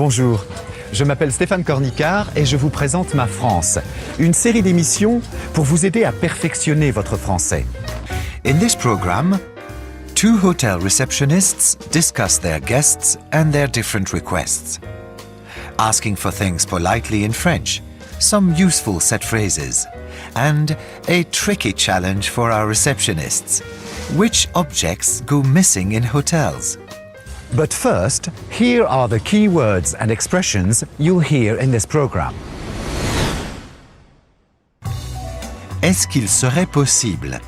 Bonjour, je m'appelle Stéphane Cornicard et je vous présente Ma France, une série d'émissions pour vous aider à perfectionner votre français. In this program, two hotel receptionists discuss their guests and their different requests, asking for things politely in French, some useful set phrases, and a tricky challenge for our receptionists. Which objects go missing in hotels? But first, here are the key words and expressions you'll hear in this program. Est-ce qu'il serait possible?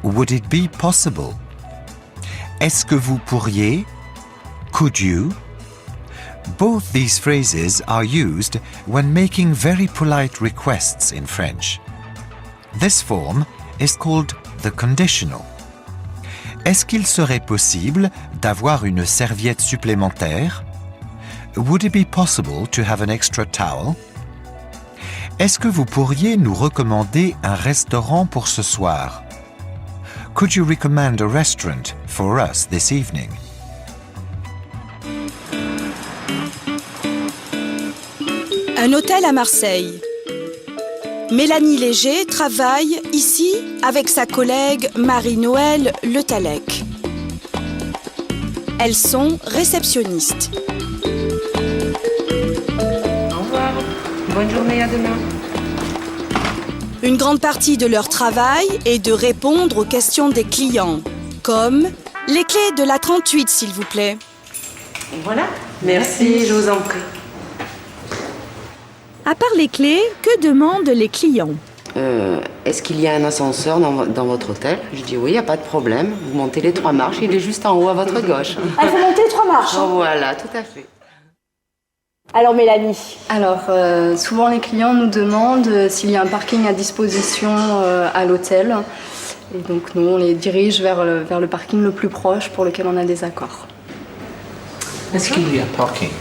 Would it be possible? Est-ce que vous pourriez? Could you? Both these phrases are used when making very polite requests in French. This form is called the conditional. Est-ce qu'il serait possible d'avoir une serviette supplémentaire? Would it be possible to have an extra towel? Est-ce que vous pourriez nous recommander un restaurant pour ce soir? Could you recommend a restaurant for us this evening? Un hôtel à Marseille. Mélanie Léger travaille ici avec sa collègue Marie-Noëlle Le Tallec. Elles sont réceptionnistes. Au revoir. Bonne journée, à demain. Une grande partie de leur travail est de répondre aux questions des clients, comme « Les clés de la 38, s'il vous plaît ». Voilà. Merci, je vous en prie. À part les clés, que demandent les clients? Est-ce qu'il y a un ascenseur dans votre hôtel? Je dis oui, il n'y a pas de problème. Vous montez les 3 marches, il est juste en haut à votre gauche. Il faut monter 3 marches. Oh, voilà, tout à fait. Alors Mélanie. Alors, souvent les clients nous demandent s'il y a un parking à disposition à l'hôtel. Et donc nous, on les dirige vers le parking le plus proche pour lequel on a des accords. Est-ce qu'il y a parking?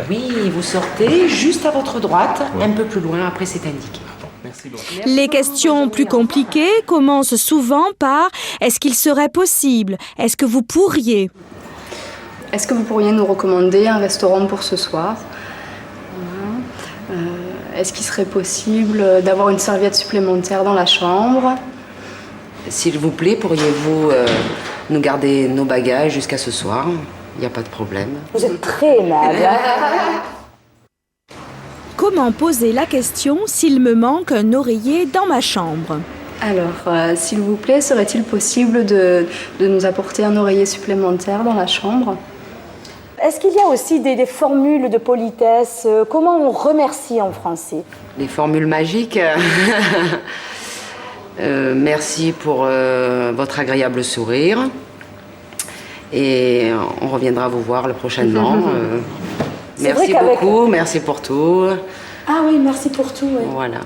Oui, vous sortez juste à votre droite, un peu plus loin, après c'est indiqué. Merci beaucoup. Les questions plus compliquées commencent souvent par « Est-ce qu'il serait possible? Est-ce que vous pourriez ?» Est-ce que vous pourriez nous recommander un restaurant pour ce soir? Est-ce qu'il serait possible d'avoir une serviette supplémentaire dans la chambre? S'il vous plaît, pourriez-vous nous garder nos bagages jusqu'à ce soir? Il n'y a pas de problème. Vous êtes très aimable. Comment poser la question s'il me manque un oreiller dans ma chambre? Alors, s'il vous plaît, serait-il possible de nous apporter un oreiller supplémentaire dans la chambre? Est-ce qu'il y a aussi des formules de politesse? Comment on remercie en français? Les formules magiques. Merci pour votre agréable sourire. Et on reviendra vous voir prochainement. Merci beaucoup, merci pour tout. Ah oui, merci pour tout. Oui. Voilà.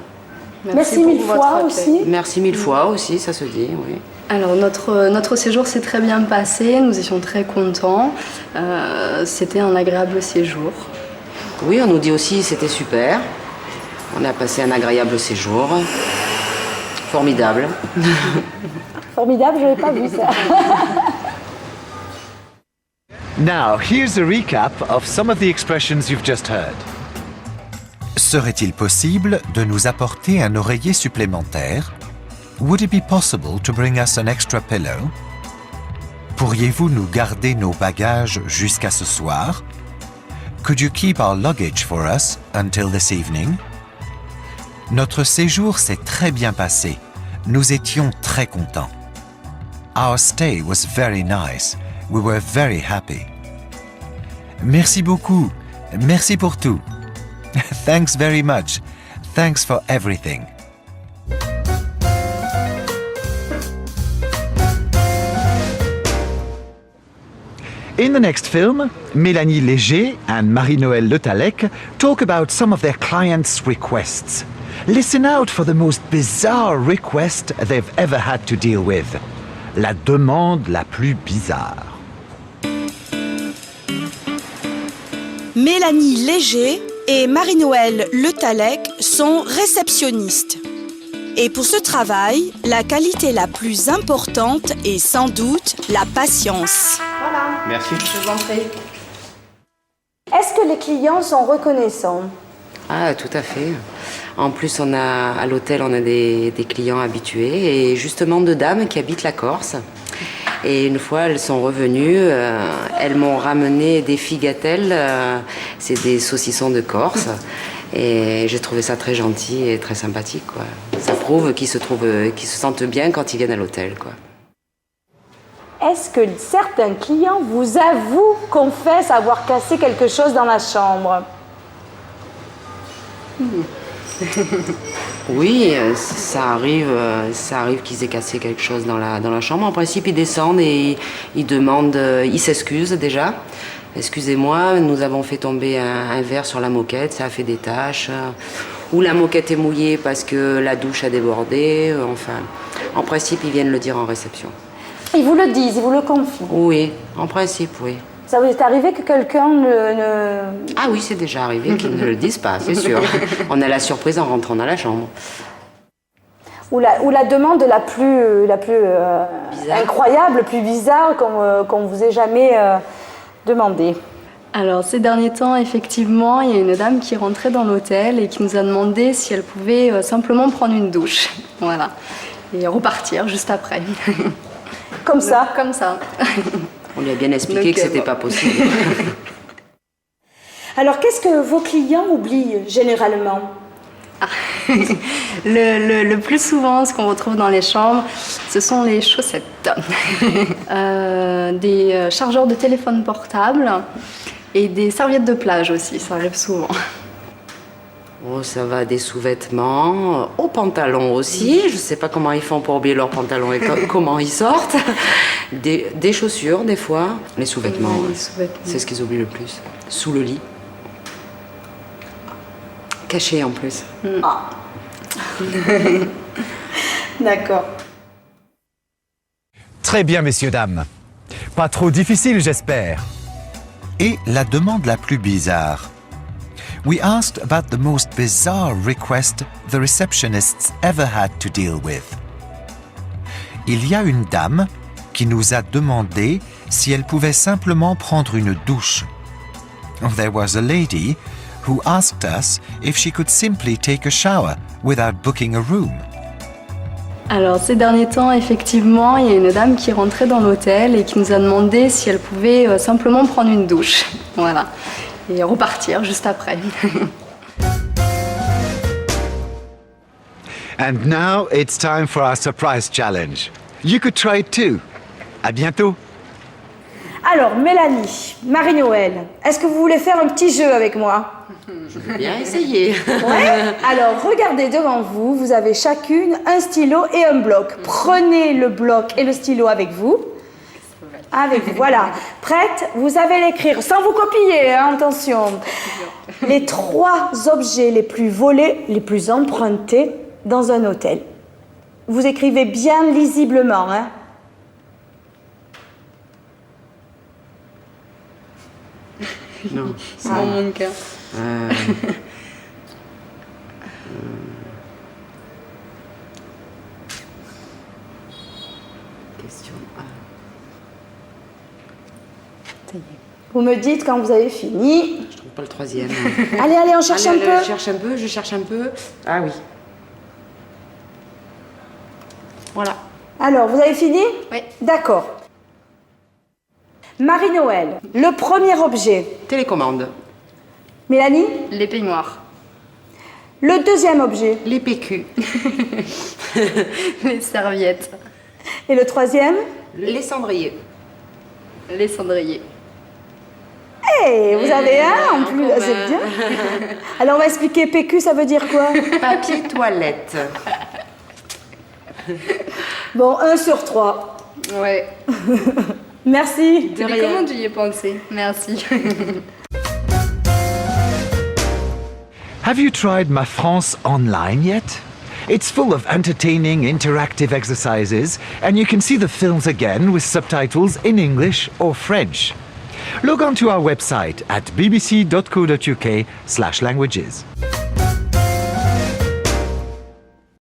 Merci mille fois aussi. Merci 1000 fois aussi, ça se dit, oui. Alors notre séjour s'est très bien passé, nous étions très contents. C'était un agréable séjour. Oui, on nous dit aussi c'était super. On a passé un agréable séjour. Formidable. Formidable, je n'avais pas vu ça. Now, here's a recap of some of the expressions you've just heard. Serait-il possible de nous apporter un oreiller supplémentaire? Would it be possible to bring us an extra pillow? Pourriez-vous nous garder nos bagages jusqu'à ce soir? Could you keep our luggage for us until this evening? Notre séjour s'est très bien passé. Nous étions très contents. Our stay was very nice. We were very happy. Merci beaucoup. Merci pour tout. Thanks very much. Thanks for everything. In the next film, Mélanie Léger and Marie-Noëlle Le Tallec talk about some of their clients' requests. Listen out for the most bizarre request they've ever had to deal with. La demande la plus bizarre. Mélanie Léger et Marie-Noëlle Le Tallec sont réceptionnistes. Et pour ce travail, la qualité la plus importante est sans doute la patience. Voilà. Merci. Je vous en prie. Est-ce Est-ce que les clients sont reconnaissants? Ah, tout à fait. En plus, à l'hôtel, on a des clients habitués et justement 2 dames qui habitent la Corse. Et une fois, elles sont revenues, elles m'ont ramené des figatelles, c'est des saucissons de Corse. Et j'ai trouvé ça très gentil et très sympathique, quoi. Ça prouve qu'ils se sentent bien quand ils viennent à l'hôtel, quoi. Est-ce que certains clients vous avouent, confessent avoir cassé quelque chose dans la chambre? Oui, ça arrive qu'ils aient cassé quelque chose dans la chambre. En principe, ils descendent et ils demandent, ils s'excusent déjà. Excusez-moi, nous avons fait tomber un verre sur la moquette, ça a fait des taches. Ou la moquette est mouillée parce que la douche a débordé. Enfin, en principe, ils viennent le dire en réception. Ils vous le disent, ils vous le confient? Oui, en principe, oui. Ça vous est arrivé que quelqu'un ne... Ah oui, c'est déjà arrivé qu'ils ne le disent pas, c'est sûr. On a la surprise en rentrant dans la chambre. Ou la demande la plus incroyable, plus bizarre qu'on vous ait jamais demandé. Alors, ces derniers temps, effectivement, il y a une dame qui rentrait dans l'hôtel et qui nous a demandé si elle pouvait simplement prendre une douche. Voilà. Et repartir juste après. Comme ça? Comme ça. On lui a bien expliqué que c'était pas possible. Alors, qu'est-ce que vos clients oublient généralement? Le plus souvent, ce qu'on retrouve dans les chambres, ce sont les chaussettes, des chargeurs de téléphone portable et des serviettes de plage aussi, ça arrive souvent. Oh, ça va des sous-vêtements, aux pantalons aussi. Je ne sais pas comment ils font pour oublier leurs pantalons et comment ils sortent. Des chaussures, des fois. Les sous-vêtements, Oui, les sous-vêtements. C'est ce qu'ils oublient le plus. Sous le lit. Caché en plus. Ah. D'accord. Très bien, messieurs, dames. Pas trop difficile, j'espère. Et la demande la plus bizarre. We asked about the most bizarre request the receptionists ever had to deal with. Il y a une dame qui nous a demandé si elle pouvait simplement prendre une douche. There was a lady who asked us if she could simply take a shower without booking a room. Alors, ces derniers temps, effectivement, il y a une dame qui rentrait dans l'hôtel et qui nous a demandé si elle pouvait simplement prendre une douche. Voilà. Et repartir juste après. And now it's time for our surprise challenge. You could try it too. À bientôt. Alors, Mélanie, Marie-Noël, est-ce que vous voulez faire un petit jeu avec moi? Je veux bien essayer. Ouais. Alors, regardez devant vous, vous avez chacune un stylo et un bloc. Prenez le bloc et le stylo avec vous. Avec vous, voilà. Prête? Vous savez l'écrire, sans vous copier, hein, attention. Les 3 objets les plus volés, les plus empruntés dans un hôtel. Vous écrivez bien lisiblement, hein. Non. C'est dans mon cœur. Question A. Vous me dites quand vous avez fini. Je trouve pas le 3e. Allez, on cherche un peu. Je cherche un peu. Ah oui. Voilà. Alors, vous avez fini? Oui. D'accord. Marie-Noël, le premier objet. Télécommande. Mélanie, Les peignoirs. le deuxième objet. Les PQ. Les serviettes. Et le troisième? Les cendriers. Les cendriers. Hey, vous avez un en plus, commun. c'est bien. Alors, on va expliquer PQ, ça veut dire quoi? Papier toilette. Bon, 1 sur 3. Ouais. Merci. Mais comment tu y es pensé? Merci. Have you tried Ma France Online yet? It's full of entertaining, interactive exercises, and you can see the films again with subtitles in English or French. Log on to our website at bbc.co.uk/languages.